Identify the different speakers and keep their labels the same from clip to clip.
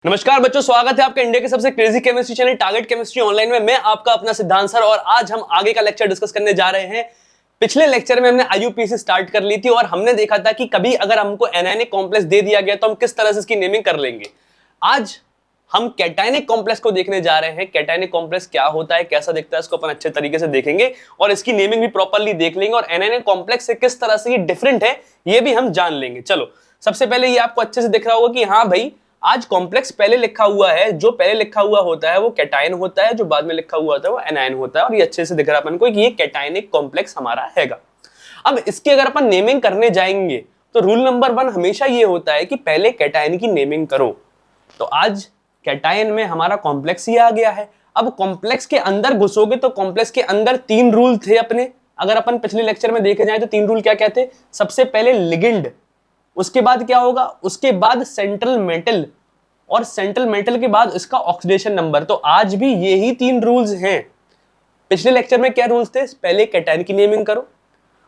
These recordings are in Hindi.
Speaker 1: नमस्कार बच्चों, स्वागत है आपका इंडिया के सबसे crazy chemistry channel target chemistry online में। मैं आपका अपना सिद्धांत सर और आज हम आगे का लेक्चर डिस्कस करने जा रहे हैं। पिछले लेक्चर में हमने आईयूपीएसी स्टार्ट कर ली थी और हमने देखा था कि कभी अगर हमको एनायनिक कॉम्प्लेक्स दे दिया गया तो हम किस तरह से इसकी नेमिंग कर लेंगे। आज हम कैटायनिक कॉम्प्लेक्स को देखने जा रहे हैं। कैटायनिक कॉम्प्लेक्स क्या होता है, कैसा दिखता है, इसको अपन अच्छे तरीके से देखेंगे और इसकी नेमिंग भी प्रॉपर्ली देख लेंगे और एनायनिक कॉम्प्लेक्स से किस तरह से ये डिफरेंट है ये भी हम जान लेंगे। चलो, सबसे पहले ये आपको अच्छे से दिख रहा होगा कि हाँ भाई, आज कॉम्प्लेक्स पहले लिखा हुआ है, जो पहले लिखा हुआ होता है वो कैटायन होता है, जो बाद में लिखा हुआ होता है वो एनायन होता है। और ये अच्छे से दिख रहा है अपन को कि ये कैटायनिक कॉम्प्लेक्स हमारा हैगा। अब इसकी अगर अपन नेमिंग करने जाएंगे तो रूल नंबर 1 हमेशा ये होता है कि पहले कैटायन की नेमिंग करो। तो आज कैटायन में हमारा कॉम्प्लेक्स ही आ गया है। अब कॉम्प्लेक्स के अंदर घुसोगे तो कॉम्प्लेक्स के अंदर 3 रूल थे अपने। अगर अपन पिछले लेक्चर में देखे जाए तो 3 रूल क्या क्या थे। सबसे पहले लिगेंड, उसके बाद क्या होगा, उसके बाद सेंट्रल मेटल और सेंट्रल मेटल के बाद इसका ऑक्सीडेशन नंबर। तो आज भी यही 3 रूल्स हैं। पिछले लेक्चर में क्या रूल्स थे, पहले कैटायन की नेमिंग करो,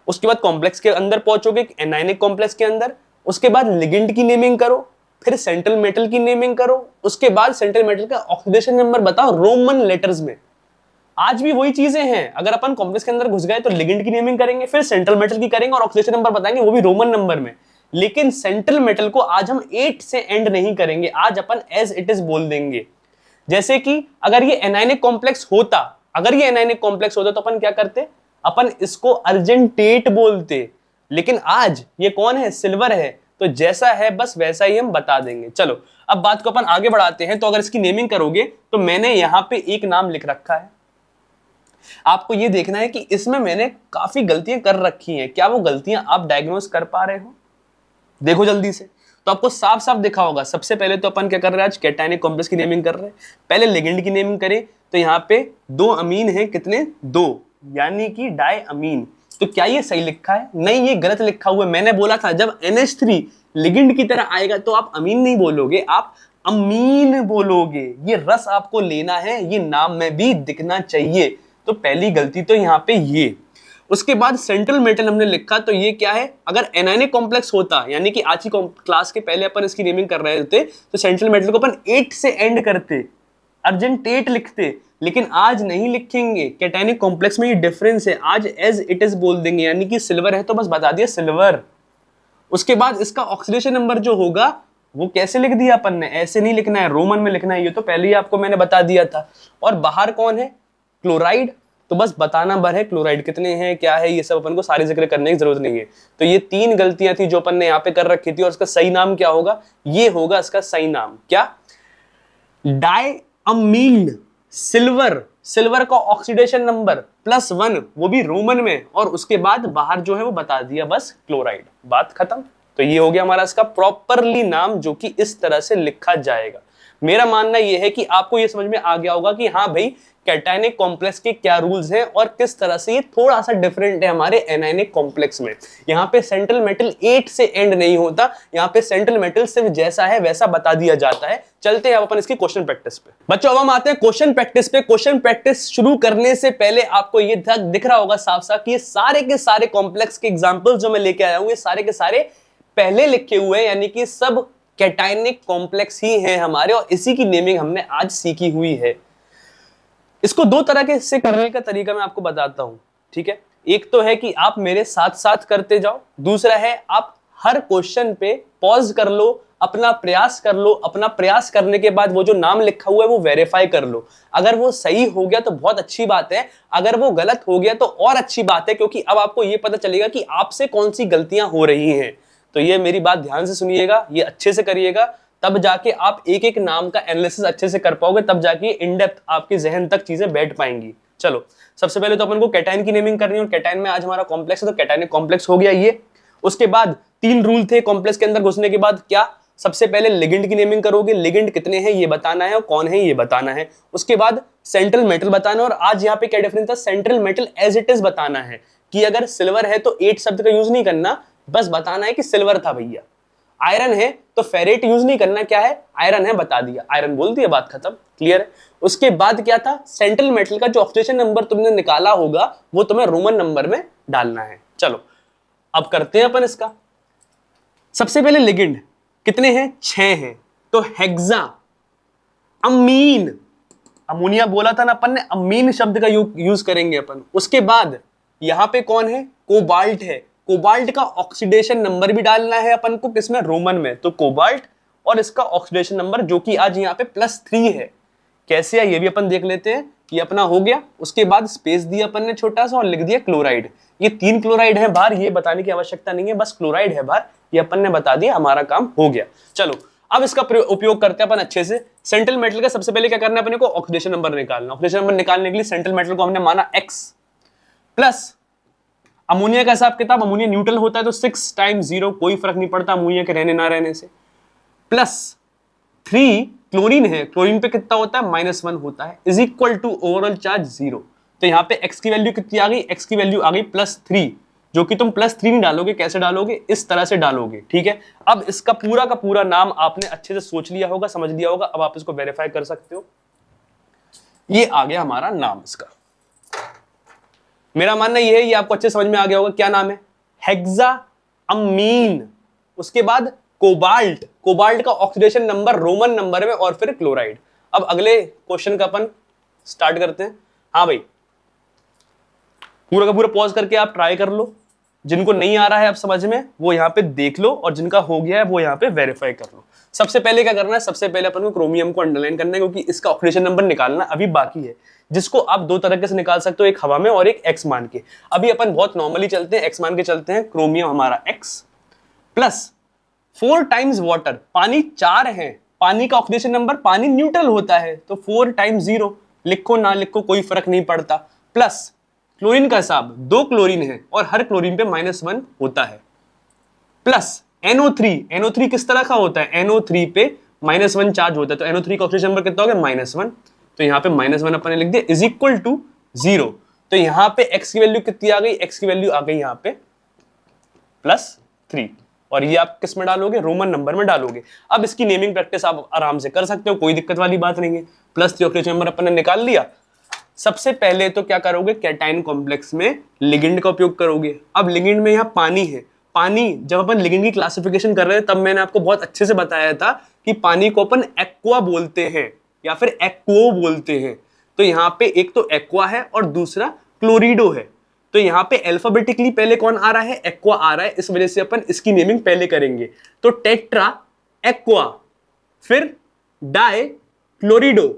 Speaker 1: उसके बाद कॉम्प्लेक्स के अंदर पहुंचोगे एनायनिक कॉम्प्लेक्स के अंदर, उसके बाद लिगेंड की नेमिंग करो, फिर सेंट्रल मेटल की नेमिंग करो, उसके बाद सेंट्रल मेटल का ऑक्सीडेशन नंबर बताओ रोमन लेटर्स में। आज भी वही चीजें हैं। अगर अपन कॉम्प्लेक्स के अंदर घुस गए तो लिगेंड की नेमिंग करेंगे, फिर सेंट्रल मेटल की करेंगे और ऑक्सीडेशन नंबर बताएंगे, वो भी रोमन नंबर में। लेकिन सेंट्रल मेटल को आज हम 8 से एंड नहीं करेंगे, आज अपन एज इट इज बोल देंगे। जैसे कि अगर ये एनायनिक कॉम्प्लेक्स होता, तो अपन क्या करते, अपन इसको अर्जेंटेट बोलते। लेकिन आज ये कौन है, सिल्वर है, तो जैसा है बस वैसा ही हम बता देंगे। चलो अब बात को अपन आगे बढ़ाते हैं। तो अगर इसकी नेमिंग करोगे तो मैंने यहां पे एक नाम लिख रखा है। आपको ये देखना है कि इसमें मैंने काफी गलतियां कर रखी हैं। क्या वो गलतियां आप डायग्नोस कर पा रहे हो? देखो जल्दी से, तो आपको साफ साफ दिखा होगा। सबसे पहले तो अपन क्या कर रहे हैं, आज कैटायनिक कॉम्प्लेक्स की नेमिंग कर रहे हैं। पहले लिगेंड की नेमिंग करें तो यहाँ पे 2 अमीन है, कितने, 2, यानी कि डाई अमीन। तो क्या ये सही लिखा है? नहीं, ये गलत लिखा हुआ है। मैंने बोला था जब NH3 लिगेंड की तरह आएगा तो आप अमीन नहीं बोलोगे, आप अमीन बोलोगे। ये रस आपको लेना है, ये नाम में भी दिखना चाहिए। तो पहली गलती तो यहाँ पे ये। उसके बाद सेंट्रल मेटल हमने लिखा, तो ये क्या है, अगर एनायनिक कॉम्प्लेक्स होता, यानी कि आज की क्लास के पहले अपन इसकी नेमिंग कर रहे थे, तो सेंट्रल मेटल को अपन 8 से एंड करते, अर्जेंटेट लिखते। लेकिन आज नहीं लिखेंगे, कैटायनिक कॉम्प्लेक्स में ये डिफरेंस है। आज एज इट इज बोल देंगे, यानी कि सिल्वर है तो बस बता दिया सिल्वर। उसके बाद इसका ऑक्सीडेशन नंबर जो होगा वो कैसे लिख दिया अपन ने, ऐसे नहीं लिखना है, रोमन में लिखना है। ये तो पहले ही आपको मैंने बता दिया था। और बाहर कौन है, क्लोराइड, तो बस बताना भर है क्लोराइड कितने हैं, क्या है, ये सब अपन को सारी जिक्र करने की जरूरत नहीं है। तो ये 3 गलतियां थी जो अपन ने यहाँ पे कर रखी थी। और इसका सही नाम क्या होगा, ये होगा इसका सही नाम, क्या, डाई अमीन सिल्वर। सिल्वर का ऑक्सीडेशन नंबर +1, वो भी रोमन में, और उसके बाद बाहर जो है वो बता दिया बस क्लोराइड, बात खत्म। तो ये हो गया हमारा इसका प्रॉपरली नाम, जो कि इस तरह से लिखा जाएगा। मेरा मानना यह है कि आपको ये समझ में आ गया होगा कि हाँ भाई, कैटायनिक कॉम्प्लेक्स के क्या रूल्स हैं और किस तरह से ये थोड़ा सा डिफरेंट है हमारे एनायनिक कॉम्प्लेक्स में। यहाँ पे सेंट्रल मेटल 8 से एंड नहीं होता, यहाँ पे सेंट्रल मेटल सिर्फ जैसा है वैसा बता दिया जाता है। चलते हैं अब अपन इसकी क्वेश्चन प्रैक्टिस पे। बच्चों अब हम आते हैं क्वेश्चन प्रैक्टिस पे। क्वेश्चन प्रैक्टिस शुरू करने से पहले आपको ये दिख रहा होगा साफ साफ कि ये सारे के सारे कॉम्प्लेक्स के एग्जाम्पल जो मैं लेके आया हूं, ये सारे के सारे पहले लिखे हुए हैं, यानी कि सब कैटायनिक कॉम्प्लेक्स ही हैं हमारे, और इसी की नेमिंग हमने आज सीखी हुई है। इसको 2 तरह के से करने का तरीका मैं आपको बताता हूं, ठीक है। एक तो है कि आप मेरे साथ साथ करते जाओ, दूसरा है आप हर क्वेश्चन पे पॉज कर लो, अपना प्रयास कर लो, अपना प्रयास करने के बाद वो जो नाम लिखा हुआ है वो वेरीफाई कर लो। अगर वो सही हो गया तो बहुत अच्छी बात है, अगर वो गलत हो गया तो और अच्छी बात है, क्योंकि अब आपको ये पता चलेगा कि आपसे कौन सी गलतियां हो रही हैं। तो ये मेरी बात ध्यान से सुनिएगा, ये अच्छे से करिएगा, तब जाके आप एक एक नाम का एनालिसिस अच्छे से कर पाओगे, तब जाके इन डेप्थ आपके जहन तक चीजें बैठ पाएंगी। चलो सबसे पहले तो अपन को कैटायन की नेमिंग करनी है, और कैटायन में आज हमारा कॉम्प्लेक्स है तो कैटायनिक कॉम्प्लेक्स हो गया ये। उसके बाद 3 रूल थे कॉम्प्लेक्स के अंदर घुसने के बाद, क्या, सबसे पहले लिगेंड की नेमिंग करोगे, लिगेंड कितने हैं ये बताना है और कौन है ये बताना है। उसके बाद सेंट्रल मेटल बताना है, और आज यहाँ पे क्या डिफरेंस था, central metal as it is बताना है कि अगर सिल्वर है तो 8 शब्द का यूज नहीं करना, बस बताना है कि सिल्वर था भैया। आयरन है तो फेरेट यूज नहीं करना, क्या है, आयरन है, बता दिया, आयरन बोल दिया, बात खत्म, क्लियर है। उसके बाद क्या था, सेंट्रल मेटल का जो ऑक्सीडेशन नंबर तुमने निकाला होगा वो तुम्हें रोमन नंबर में डालना है। चलो अब करते हैं अपन इसका। सबसे पहले लिगेंड कितने हैं, 6 हैं, तो हेक्सा अमीन, अमोनिया बोला था ना अपन ने, अमीन शब्द का यूज करेंगे अपन। उसके बाद यहां पे कौन है, कोबाल्ट है। कोबाल्ट का ऑक्सीडेशन नंबर भी डालना है अपन को, किसमें, रोमन में। तो कोबाल्ट और इसका ऑक्सीडेशन नंबर जो कि आज यहाँ पे +3 है। कैसे है ये भी अपन देख लेते हैं। ये अपना हो गया। उसके बाद स्पेस दिया अपन ने छोटा सा और लिख दिया क्लोराइड। ये 3 क्लोराइड है बाहर, ये बताने की आवश्यकता नहीं है, बस क्लोराइड है बाहर, ये अपन ने बता दिया, हमारा काम हो गया। चलो अब इसका उपयोग करते हैं अपन अच्छे से। सेंट्रल मेटल का सबसे पहले क्या करना है अपने को, ऑक्सीडेशन नंबर निकालना। ऑक्सीडेशन नंबर निकालने के लिए सेंट्रल मेटल को हमने माना X प्लस अमोनिया का हिसाब किताब, अमोनिया न्यूट्रल होता है तो 6 × 0, कोई फर्क नहीं पड़ता अमोनिया के रहने ना रहने से, प्लस 3 क्लोरीन है, क्लोरीन पे कितना होता है, -1 होता है, is equal to overall charge 0। तो यहाँ पे x की वैल्यू कितनी आ गई, x की वैल्यू आ गई +3, जो कि तुम +3 नहीं डालोगे, कैसे डालोगे, इस तरह से डालोगे, ठीक है। अब इसका पूरा का पूरा नाम आपने अच्छे से सोच लिया होगा, समझ लिया होगा, अब आप इसको वेरीफाई कर सकते हो। ये आ गया हमारा नाम इसका। मेरा मानना ये है, ये आपको अच्छे समझ में आ गया होगा, क्या नाम है, हेक्सा अमीन। उसके बाद कोबाल्ट, कोबाल्ट का ऑक्सीडेशन नंबर रोमन नंबर में और फिर क्लोराइड। अब अगले क्वेश्चन का अपन स्टार्ट करते हैं। हाँ भाई, पूरा का पूरा पॉज करके आप ट्राई कर लो, जिनको नहीं आ रहा है अब समझ में वो यहाँ पे देख लो, और जिनका हो गया है वो यहाँ पे वेरीफाई कर लो। सबसे पहले क्या करना है, सबसे पहले अपन को क्रोमियम को अंडरलाइन करना है, क्योंकि इसका ऑक्सीडेशन नंबर निकालना अभी बाकी है, जिसको आप 2 तरीके से निकाल सकते हो, एक हवा में और एक एक्स मान के। अभी अपन बहुत नॉर्मली चलते हैं, एक्स मान के चलते हैं। क्रोमियम हमारा एक्स प्लस 4 टाइम्स वाटर, पानी 4 है, पानी का ऑक्सीडेशन नंबर, पानी न्यूट्रल होता है तो 4 × 0, लिखो ना लिखो कोई फर्क नहीं पड़ता, प्लस क्लोरीन का हिसाब 2 क्लोरीन है और हर क्लोरीन पे -1 होता है, प्लस NO3, NO3 किस तरह का होता है, NO3 पे -1 चार्ज होता है, तो NO3 का ऑक्सीडेशन नंबर कितना हो गया, -1, तो यहाँ पे -1 अपन ने लिख दिया, इज इक्वल टू 0। तो यहाँ पे x की वैल्यू कितनी आ गई, x की वैल्यू आ गई यहाँ पे +3, और ये आप किस में डालोगे, रोमन नंबर में डालोगे। अब इसकी नेमिंग प्रैक्टिस आप आराम से कर सकते हो, कोई दिक्कत वाली बात नहीं है। +3 ऑक्सीडेशन नंबर अपन ने निकाल लिया। सबसे पहले तो क्या करोगे, कैटायन कॉम्प्लेक्स में लिगेंड का उपयोग करोगे। अब लिगेंड में यहाँ पानी है, पानी जब अपन लिगेंड की क्लासिफिकेशन कर रहे थे तब मैंने आपको बहुत अच्छे से बताया था कि पानी को अपन एक्वा बोलते हैं या फिर एक्वो बोलते हैं। तो यहाँ पे एक तो एक्वा है और दूसरा क्लोरिडो है। तो यहाँ पे अल्फाबेटिकली पहले कौन आ रहा है, एक्वा आ रहा है, इस वजह से अपन इसकी नेमिंग पहले करेंगे। तो टेट्रा एक्वा, फिर डाई क्लोरिडो,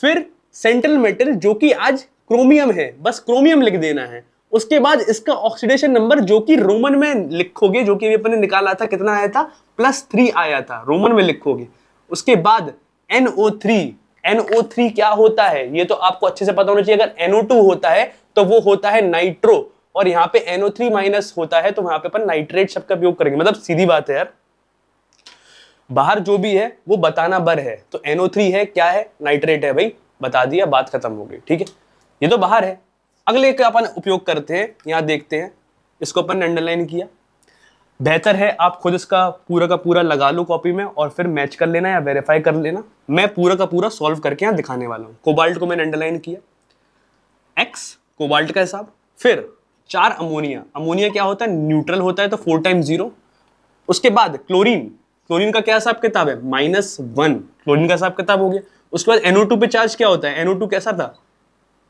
Speaker 1: फिर सेंट्रल मेटल जो कि आज क्रोमियम है, बस क्रोमियम लिख देना है। उसके बाद इसका ऑक्सीडेशन नंबर जो कि रोमन में लिखोगे, जो कि अपन ने निकाला था, कितना आया था, +3 आया था, रोमन में लिखोगे। उसके बाद NO3, NO3 क्या होता है ये तो आपको अच्छे से पता होना चाहिए। अगर NO2 होता है तो वो होता है नाइट्रो, और यहाँ पे NO3- होता है तो वहां पे अपन नाइट्रेट शब्द का उपयोग करेंगे। मतलब सीधी बात है यार, बाहर जो भी है वो बताना बर है। तो NO3 है, क्या है, नाइट्रेट है भाई, बता दिया, बात खत्म हो गई, ठीक है। ये तो बाहर है। अगले का अपन उपयोग करते हैं, यहां देखते हैं, इसको अपन ने अंडरलाइन किया। बेहतर है आप खुद इसका पूरा का पूरा लगा लो कॉपी में और फिर मैच कर लेना या वेरीफाई कर लेना। मैं पूरा का पूरा सॉल्व करके यहां दिखाने वाला हूं। कोबाल्ट को मैंने अंडरलाइन किया, X कोबाल्ट का हिसाब, फिर 4 अमोनिया, अमोनिया क्या होता है, न्यूट्रल होता है तो 4 × 0। उसके बाद क्लोरीन, क्लोरीन का क्या हिसाब किताब है, -1, क्लोरीन का हिसाब किताब हो गया। उसके बाद NO2 पे चार्ज क्या होता है, NO2 कैसा था,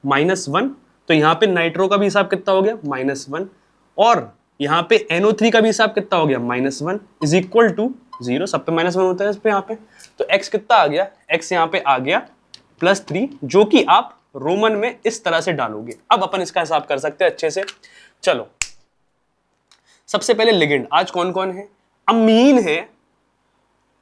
Speaker 1: -1, तो यहाँ पे नाइट्रो का भी हिसाब कितना हो गया, -1, और यहाँ पे NO3 का भी हिसाब कितना हो गया, -1, इज इक्वल टू 0। सब पे -1 होता है इस पे, यहाँ पे तो x कितना आ गया, x यहाँ पे आ गया +3, जो कि आप रोमन में इस तरह से डालोगे। अब अपन इसका हिसाब कर सकते हैं अच्छे से। चलो सबसे पहले लिगेंड आज कौन कौन है, अमीन है,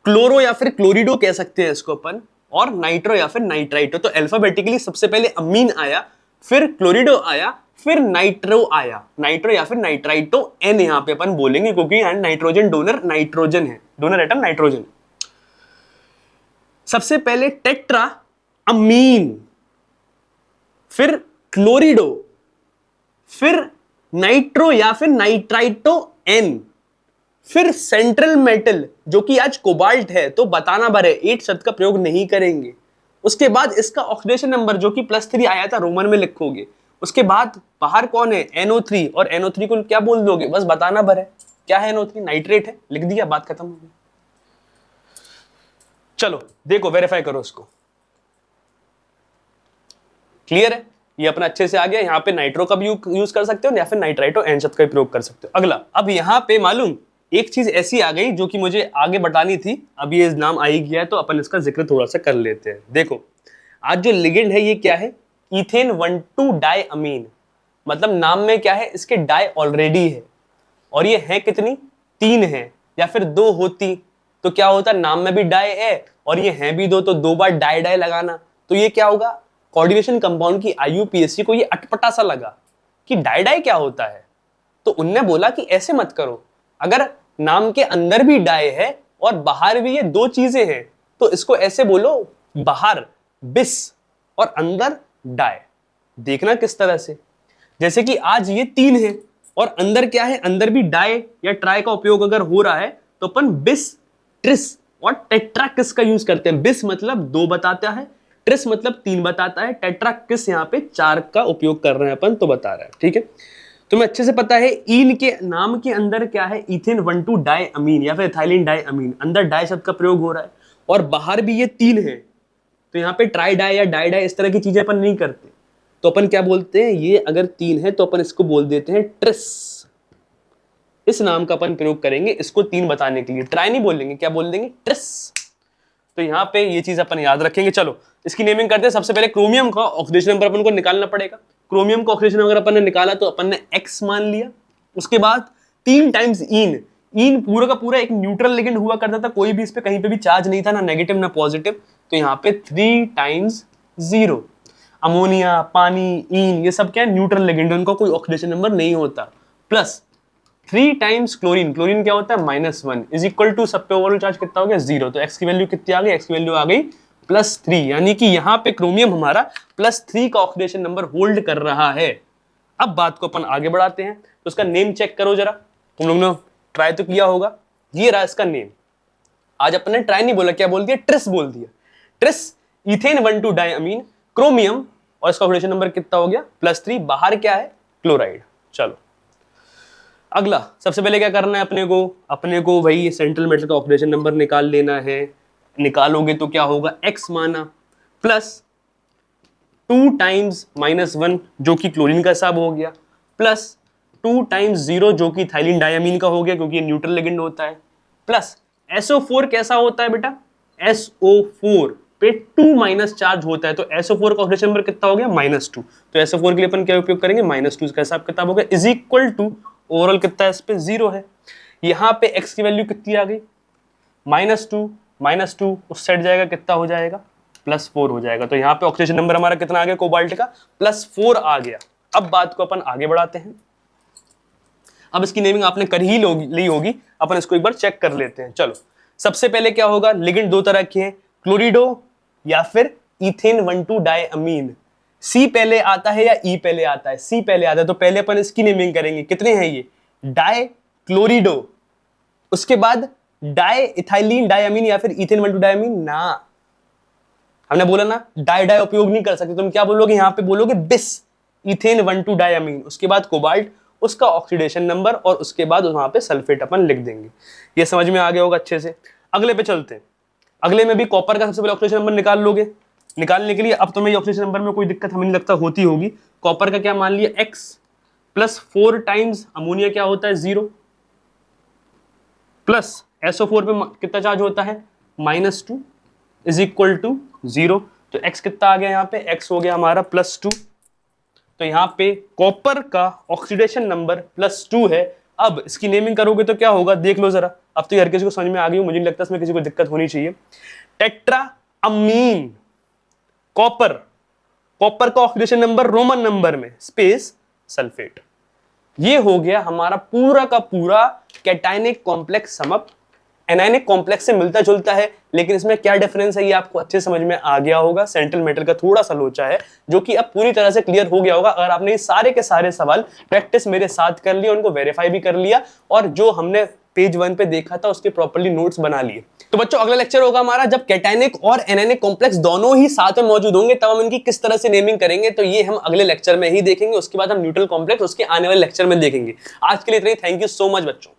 Speaker 1: क्लोरो या फिर क्लोरिडो कह सकते हैं इसको अपन, और नाइट्रो या फिर नाइट्राइटो। तो अल्फाबेटिकली सबसे पहले अमीन आया, फिर क्लोरिडो आया, फिर नाइट्रो आया, नाइट्रो या फिर नाइट्राइटो, N यहां पे अपन बोलेंगे क्योंकि यहां नाइट्रोजन डोनर नाइट्रोजन है, डोनर एटम नाइट्रोजन। सबसे पहले टेट्रा अमीन, फिर क्लोरिडो, फिर नाइट्रो या फिर नाइट्राइटो N, फिर सेंट्रल मेटल जो कि आज कोबाल्ट है, तो बताना भर है, 8 शब्द का प्रयोग नहीं करेंगे। उसके बाद इसका ऑक्सीडेशन नंबर जो कि +3 आया था, रोमन में लिखोगे। उसके बाद बाहर कौन है, NO3, और NO3 को क्या बोल दोगे, बस बताना भर है, क्या है NO3, नाइट्रेट है, लिख दिया, बात खत्म हो गई। चलो देखो वेरीफाई करो इसको। क्लियर है, ये अपना अच्छे से आ गया। यहाँ पे नाइट्रो का भी यूज कर सकते हो या फिर नाइट्राइटो एन शब्द का भी प्रयोग कर सकते हो। अगला, अब यहाँ पे मालूम एक चीज ऐसी आ गई जो कि मुझे आगे बतानी थी, अब ये नाम आ ही गया है तो अपन इसका जिक्र थोड़ा सा कर लेते हैं। देखो आज जो लिगेंड है ये क्या है, इथेन 1,2 डायअमीन, मतलब नाम में क्या है, इसके डाई ऑलरेडी है और ये है कितनी, 3 है, या फिर 2 होती तो क्या होता, नाम में भी डाई है और ये है भी 2 तो 2 बार डाई डाई लगाना, तो ये क्या होगा, कोऑर्डिनेशन कंपाउंड की आईयूपीएससी को ये अटपटा सा लगा कि डाई डाई क्या होता है, तो उनने बोला कि ऐसे मत करो, अगर नाम के अंदर भी डाई है और बाहर भी ये 2 चीजें हैं तो इसको ऐसे बोलो, बाहर बिस और अंदर डाई। देखना किस तरह से, जैसे कि आज ये 3 है और अंदर क्या है, अंदर भी डाई या ट्राई का उपयोग अगर हो रहा है तो अपन बिस, ट्रिस और टेट्रा किस का यूज करते हैं। बिस मतलब 2 बताता है, ट्रिस मतलब 3 बताता है, टेट्रा किस यहाँ पे 4 का उपयोग कर रहे हैं अपन तो बता रहा है। ठीक है, तुम्हें अच्छे से पता है इन के नाम के अंदर क्या है, इथेन 1,2 डायअमीन या फिर इथाइलिन डायअमीन, अंदर डाई शब्द का प्रयोग हो रहा है और बाहर भी ये 3 है, तो यहाँ पे ट्राई डाई या डाई डाई इस तरह की चीजें अपन नहीं करते, तो अपन क्या बोलते हैं, ये अगर 3 है तो अपन इसको बोल देते हैं ट्रिस, इस नाम का अपन प्रयोग करेंगे इसको 3 बताने के लिए, ट्राई नहीं बोलेंगे, क्या बोल देंगे, ट्रिस। तो यहाँ पे ये चीज अपन याद रखेंगे। चलो इसकी नेमिंग करते हैं। सबसे पहले क्रोमियम का ऑक्सीडेशन नंबर अपन को निकालना पड़ेगा। क्रोमियम का ऑक्सीडेशन नंबर अपन ने निकाला तो अपन ने x मान लिया, उसके बाद 3 टाइम्स इन, इन पूरा का पूरा एक न्यूट्रल लिगेंड हुआ करता था, कोई भी इस पे कहीं पे भी चार्ज नहीं था, ना नेगेटिव ना पॉजिटिव, तो यहाँ पे 3 टाइम्स 0, अमोनिया, पानी, इन ये सब क्या है, न्यूट्रल लिगेंड, उनका कोई ऑक्सीडेशन नंबर नहीं होता, प्लस 3 टाइम्स क्लोरीन, क्लोरीन क्या होता है -1 इज इक्वल टू सब पे ओवरऑल चार्ज कितना हो गया 0, तो x की वैल्यू कितनी आ गई, x की वैल्यू आ गई +3, यानी कि यहाँ पे क्रोमियम हमारा +3 का ऑक्सीडेशन नंबर होल्ड कर रहा है। अब बात को अपन आगे बढ़ाते हैं, तो उसका नेम चेक करो जरा, तुम लोग ने ट्राई तो किया होगा, ये रहा इसका नेम। आज अपन ने ट्राई नहीं बोला, क्या बोल दिया, ट्रिस बोल दिया, ट्रिस इथेन 1,2 डायअमीन क्रोमियम, और इसका ऑक्सीडेशन नंबर कितना हो गया +3, बाहर क्या है, क्लोराइड। चलो अगला, सबसे पहले क्या करना है अपने को भाई सेंट्रल मेटल का ऑक्सीडेशन नंबर निकाल लेना है। निकालोगे तो क्या होगा, x माना प्लस 2 टाइम्स -1 जो कि क्लोरीन का हिसाब हो गया, प्लस 2 टाइम्स 0 जो कि थाइलिन डायमीन का हो गया क्योंकि ये न्यूट्रल लिगेंड होता है, प्लस SO4 कैसा होता है बेटा, SO4 पे 2 माइनस चार्ज होता है, तो SO4 का ऑक्सीडेशन नंबर कितना हो गया -2, तो SO4 के लिए अपन क्या उपयोग करेंगे, -2 का हिसाब किताब हो गया, इज इक्वल टू ओवरऑल कितना है इस पे 0 है। यहाँ पे x की वैल्यू कितनी आ गई, -2 उस साइड जाएगा कितना हो जाएगा, +4 हो जाएगा, तो यहाँ पे ऑक्सीडेशन नंबर हमारा कितना आ गया कोबाल्ट का, +4 आ गया। अब बात को अपन आगे बढ़ाते हैं। अब इसकी नेमिंग आपने कर ही ली होगी, अपन इसको एक बार चेक कर लेते हैं। चलो सबसे पहले क्या होगा, लिगेंड 2 तरह के हैं, क्लोरिडो या फिर इथेन 1,2 डायअमीन। C पहले आता है या E पहले आता है, C पहले आता है, तो पहले अपन इसकी नेमिंग करेंगे, कितने हैं ये, डाई क्लोरिडो, उसके बाद डाई इथाइलिन डायअमीन या फिर इथेन 1,2 डायअमीन ना, हमने बोला ना डाई डाई उपयोग नहीं कर सकते, तुम क्या बोलोगे, यहाँ पे बोलोगे बिस इथेन 1,2 डायअमीन, उसके बाद कोबाल्ट, उसका ऑक्सीडेशन नंबर, और उसके बाद वहां पे सल्फेट अपन लिख देंगे। ये समझ में आ गया होगा अच्छे से। अगले पे चलते हैं, अगले में भी कॉपर का सबसे पहले ऑक्सीडेशन नंबर निकाल लोगे। निकालने के लिए अब तुम्हें ये ऑक्सीडेशन नंबर में कोई दिक्कत हमें नहीं लगता होती होगी। कॉपर का क्या मान लिया, x प्लस 4 टाइम्स अमोनिया क्या होता है 0, प्लस SO4 पे कितना चार्ज होता है -2 इज इक्वल टू 0, तो x कितना आ गया, यहाँ पे x हो गया हमारा +2, तो यहाँ पे कॉपर का ऑक्सीडेशन नंबर +2 है। अब इसकी नेमिंग करोगे तो क्या होगा, देख लो जरा, अब तो हर किसी को समझ में आ गई, मुझे नहीं लगता इसमें किसी को दिक्कत होनी चाहिए। टेट्रा अमीन कॉपर, कॉपर का ऑक्सीडेशन नंबर रोमन नंबर में स्पेस सल्फेट, ये हो गया हमारा पूरा का पूरा cationic complex sum up. Anionic complex से मिलता जुलता है, लेकिन इसमें क्या डिफरेंस है ये आपको अच्छे समझ में आ गया होगा। सेंट्रल मेटल का थोड़ा सा लोचा है जो कि अब पूरी तरह से क्लियर हो गया होगा अगर आपने ये सारे के सारे सवाल प्रैक्टिस मेरे साथ कर लिए, उनको वेरीफाई भी कर लिया, और जो हमने पेज 1 पे देखा था उसके प्रॉपर्ली नोट्स बना लिए। तो बच्चों अगला लेक्चर होगा हमारा जब कैटायनिक और एनायनिक कॉम्प्लेक्स दोनों ही साथ में मौजूद होंगे, तब हम इनकी किस तरह से नेमिंग करेंगे, तो ये हम अगले लेक्चर में ही देखेंगे। उसके बाद हम न्यूट्रल कॉम्प्लेक्स उसके आने वाले लेक्चर में देखेंगे। आज के लिए इतना ही, थैंक यू सो मच बच्चों।